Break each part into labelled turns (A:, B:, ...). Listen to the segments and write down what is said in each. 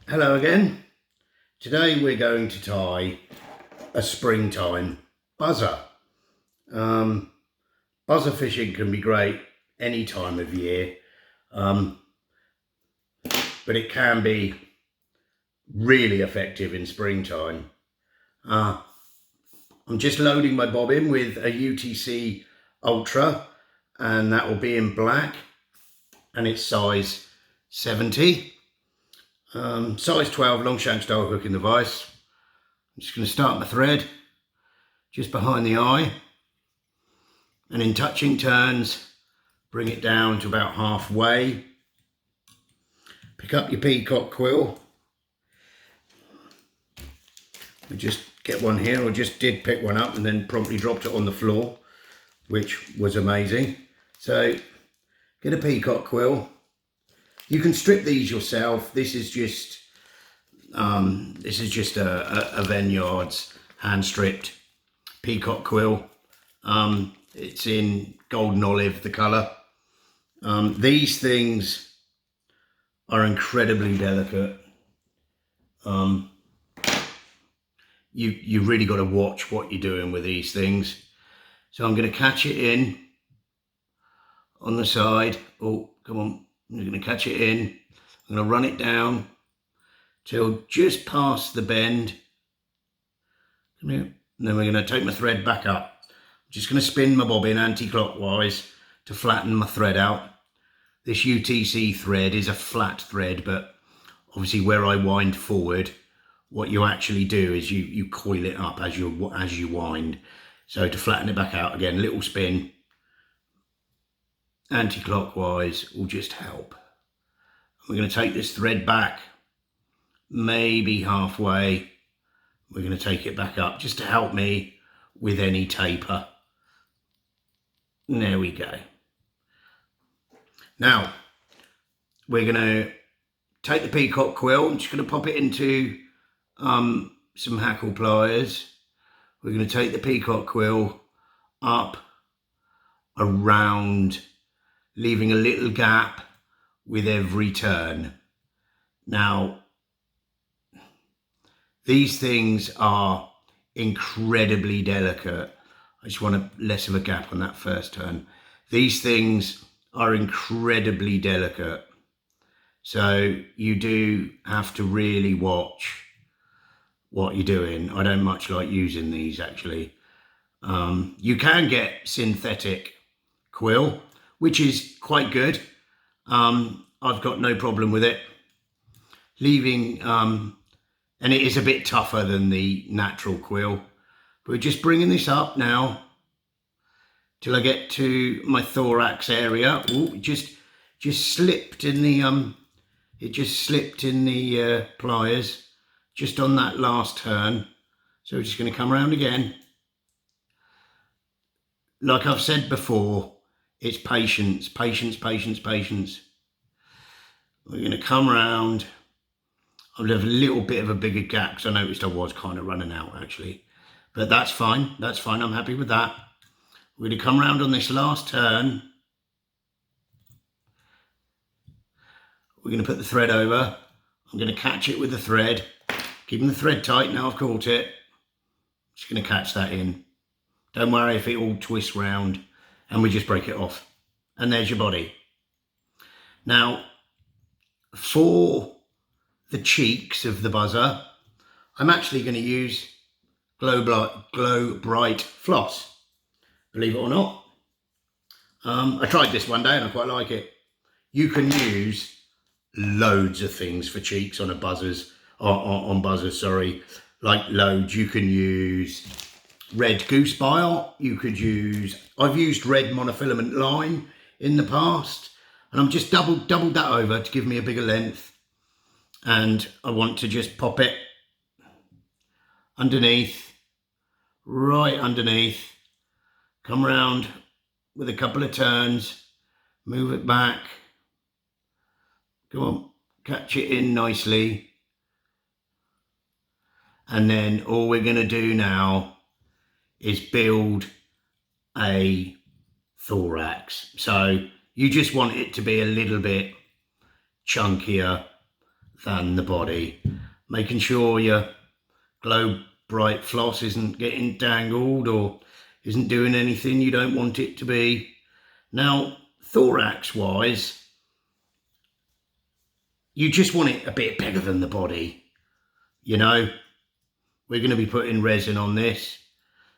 A: Hello again. Today we're going to tie a springtime buzzer. Buzzer fishing can be great any time of year, but it can be really effective in springtime. I'm just loading my bobbin with a UTC Ultra, and that will be in black, and it's size 70. Size 12 long shank style hook in the vise. I'm just going to start my thread just behind the eye, and in touching turns bring it down to about halfway. Pick up your peacock quill. We just get one here, or just did pick one up and then promptly dropped it on the floor, which was amazing. So get a peacock quill. You can strip these yourself. This is just a Vineyards hand stripped peacock quill. It's in golden olive, the colour. These things are incredibly delicate. You really got to watch what you're doing with these things. So I'm going to catch it in on the side. Oh, come on. I'm going to catch it in. I'm going to run it down till just past the bend. Come here. And then we're going to take my thread back up. I'm just going to spin my bobbin anti-clockwise to flatten my thread out. This UTC thread is a flat thread, but obviously where I wind forward, what you actually do is you coil it up as you wind. So to flatten it back out, again, little spin anti-clockwise will just help. We're going to take this thread back maybe halfway. We're going to take it back up just to help me with any taper. And there we go. Now we're going to take the peacock quill. I'm just going to pop it into some hackle pliers. We're going to take the peacock quill up around, leaving a little gap with every turn. Now, these things are incredibly delicate. I just want less of a gap on that first turn. These things are incredibly delicate. So you do have to really watch what you're doing. I don't much like using these actually. You can get synthetic quill, which is quite good. I've got no problem with it. Leaving, and it is a bit tougher than the natural quill. But we're just bringing this up now till I get to my thorax area. Oh, it just slipped in the it just slipped in the pliers just on that last turn. So we're just going to come around again. Like I've said before, it's patience, patience, patience, patience. We're going to come round. I'll have a little bit of a bigger gap because I noticed I was kind of running out actually. But that's fine. That's fine. I'm happy with that. We're going to come round on this last turn. We're going to put the thread over. I'm going to catch it with the thread. Keeping the thread tight now I've caught it. Just going to catch that in. Don't worry if it all twists round, and we just break it off. And there's your body. Now, for the cheeks of the buzzer, I'm actually going to use Glow Bright floss, believe it or not. I tried this one day and I quite like it. You can use loads of things for cheeks on buzzers, sorry, like loads. You can use red goose bile. You could use, I've used red monofilament line in the past, and I'm just doubled that over to give me a bigger length. And I want to just pop it underneath, right underneath, come round with a couple of turns, move it back, come on, catch it in nicely. And then all we're going to do now is build a thorax. So you just want it to be a little bit chunkier than the body. Making sure your Glow Bright floss isn't getting dangled or isn't doing anything you don't want it to be. Now, thorax wise, you just want it a bit bigger than the body. You know, we're going to be putting resin on this.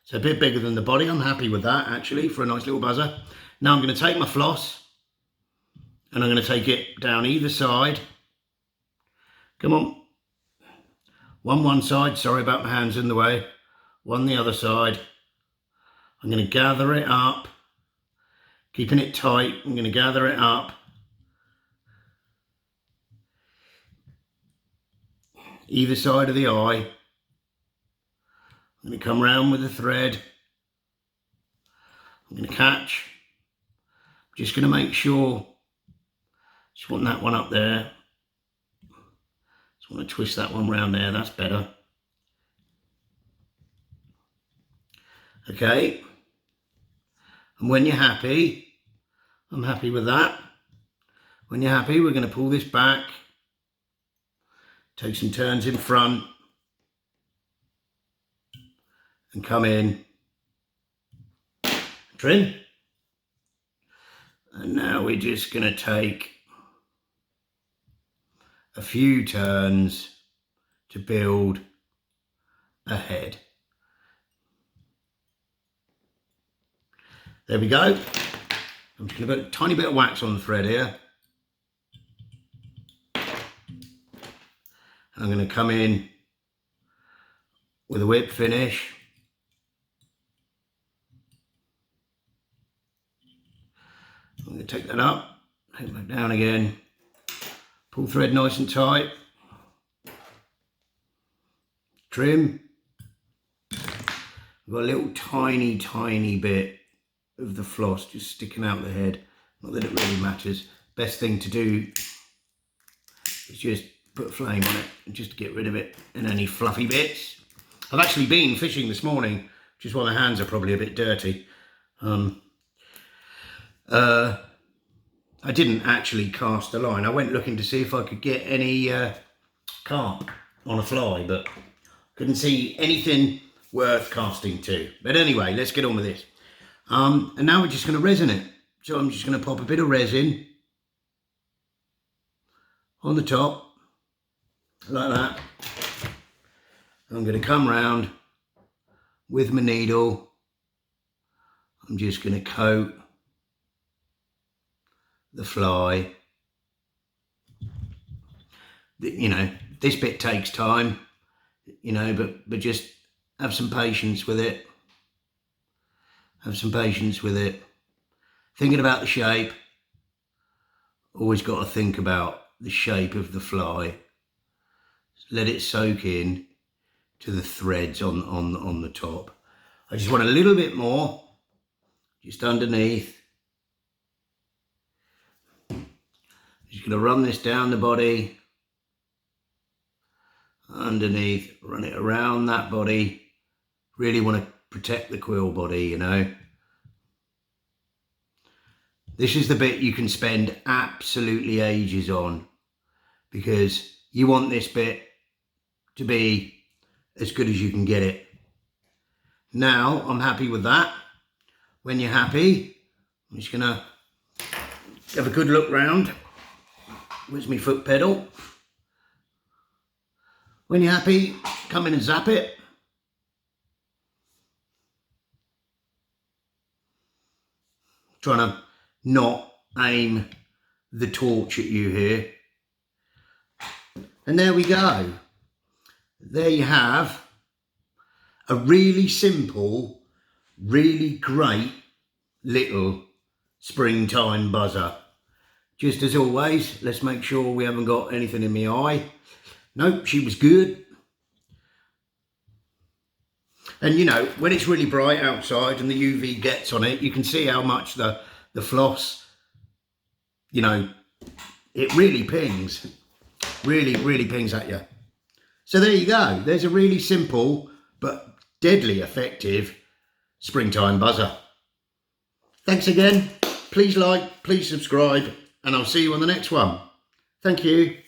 A: So a bit bigger than the body. I'm happy with that actually for a nice little buzzer. Now I'm going to take my floss and I'm going to take it down either side. Come on. One side, sorry about my hands in the way. One the other side. I'm going to gather it up, keeping it tight. I'm going to gather it up. Either side of the eye. I'm going to come round with the thread. I'm going to catch. I'm just going to make sure, just want that one up there. Just want to twist that one round there, that's better. Okay. And when you're happy, I'm happy with that. When you're happy, we're going to pull this back. Take some turns in front. And come in. Trim. And now we're just going to take a few turns to build a head. There we go. I'm just going to put a tiny bit of wax on the thread here. I'm going to come in with a whip finish. I'm going to take that up, take it back down again, pull thread nice and tight, trim. We've got a little tiny bit of the floss just sticking out the head. Not that it really matters. Best thing to do is just put a flame on it and just get rid of it and any fluffy bits. I've actually been fishing this morning, which is why my hands are probably a bit dirty. I didn't actually cast a line. I went looking to see if I could get any carp on a fly, but couldn't see anything worth casting to. But anyway, let's get on with this. And now we're just going to resin it. So I'm just going to pop a bit of resin on the top, like that. And I'm going to come round with my needle. I'm just going to coat the fly. You know, this bit takes time, you know, but just have some patience with it. Have some patience with it. Thinking about the shape. Always got to think about the shape of the fly. Let it soak in to the threads on the top. I just want a little bit more, just underneath. Just going to run this down the body, underneath, run it around that body. Really want to protect the quill body, you know. This is the bit you can spend absolutely ages on because you want this bit to be as good as you can get it. Now, I'm happy with that. When you're happy, I'm just going to have a good look round. Where's my foot pedal? When you're happy, come in and zap it. Trying to not aim the torch at you here. And there we go. There you have a really simple, really great little springtime buzzer. Just as always, let's make sure we haven't got anything in my eye. Nope, she was good. And you know, when it's really bright outside and the UV gets on it, you can see how much the floss, you know, it really pings. Really pings at you. So there you go. There's a really simple but deadly effective springtime buzzer. Thanks again. Please like, please subscribe, and I'll see you on the next one. Thank you.